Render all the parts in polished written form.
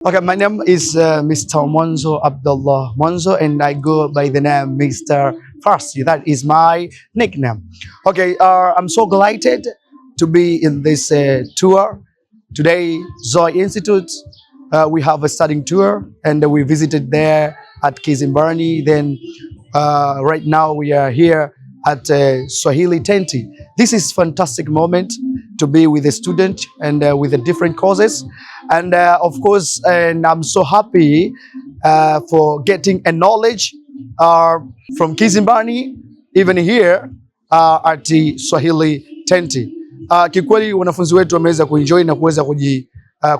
Okay, my name is Mr. Monzo Abdullah Monzo, and I go by the name Mr. Farsi. That is my nickname. Okay, I'm so delighted to be in this tour today. Zoe Institute. We have a studying tour, and we visited there at Kizimbarani. Then right now we are here at Swahili Tenti. This is fantastic moment to be with a student and with the different causes, and of course, and I'm so happy for getting a knowledge from Kizimbarani even here at the Swahili Tenti. Kikweli wanafunzi wetu wameweza kuenjoy na kuweza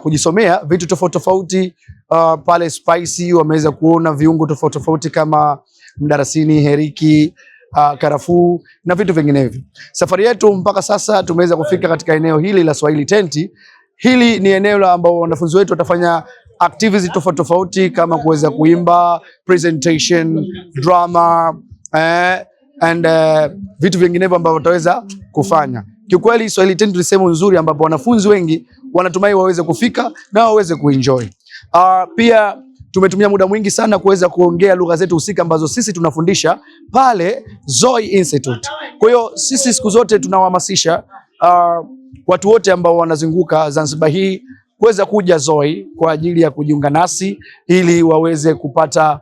kujisomea vitu tofauti tofauti pale Spicy. Wameweza kuona viungo tofauti tofauti kama mdarasini, heriki, karafuu na vitu vinginevyo. Safari yetu mpaka sasa tumeweza kufika katika eneo hili la Swahili Tenti. Hili ni eneo ambao wanafunzi wetu watafanya activities tofauti tofauti kama kuweza kuimba, presentation, drama and vitu vinginevyo ambavyo wataweza kufanya. Kiukweli Swahili Tenti ni sehemu nzuri ambapo wanafunzi wengi wanatumai waweze kufika na waweze kuenjoy. Pia tumetumia muda mwingi sana kuweza kuongea lugha zetu husika ambazo sisi tunafundisha pale Zoe Institute. Kwa hiyo sisi siku zote tunawahamasisha watu wote ambao wanazunguka Zanzibar hii kuweza kuja Zoe kwa ajili ya kujiunga nasi ili waweze kupata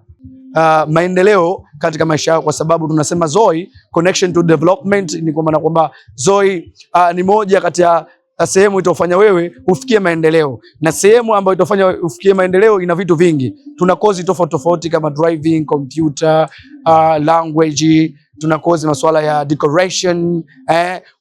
maendeleo katika maisha yao, kwa sababu tunasema Zoe connection to development, ni kwa maana kwamba Zoe ni moja kati ya sehemu itofanya wewe ufikie maendeleo, na sehemu ambayo itofanya ufikie maendeleo ina vitu vingi. Tuna kozi tofauti tofauti kama driving, computer, language, tuna kozi masuala ya decoration.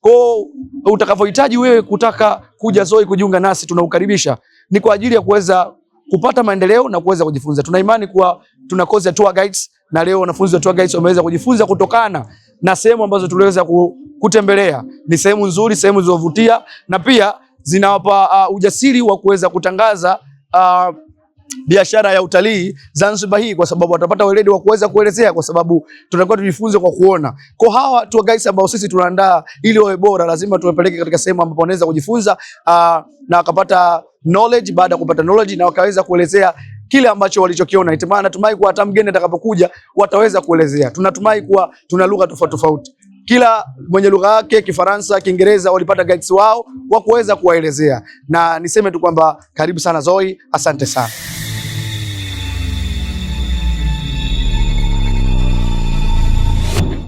Kwa utakavyohitaji wewe kutaka kuja Zoe kujiunga nasi, tunaukaribisha. Ni kwa ajili ya kuweza kupata maendeleo na kuweza kujifunza. Tuna imani kuwa tuna kozi ya tour guides, na leo wanafunzi wa tour guides wameweza kujifunza kutokana na sehemu ambazo tuliweza kutembelea. Ni sehemu nzuri, sehemu zilizovutia, na pia zinawapa ujasiri wa kuweza kutangaza biashara ya utalii Zanzibar hii, kwa sababu watapata weledi wa kuweza kuelezea, kwa sababu tutakuwa tujifunze kwa kuona. Kwa hawa tour guides ambao sisi tunaandaa ili wawe bora, lazima tuwapeleke katika sehemu ambapo wanaweza kujifunza na wakapata knowledge. Baada ya kupata knowledge na wakaweza kuelezea kile ambacho walichokiona. Itamana natumai kuwa hata mgeni atakapokuja wataweza kuelezea. Tunatumai kuwa tuna lugha tofauti tofauti. Kila mwenye lugha yake, Kifaransa, Kiingereza, walipata guides wao wa kuweza kuwaelezea. Na niseme tu kwamba karibu sana Zoe, asante sana.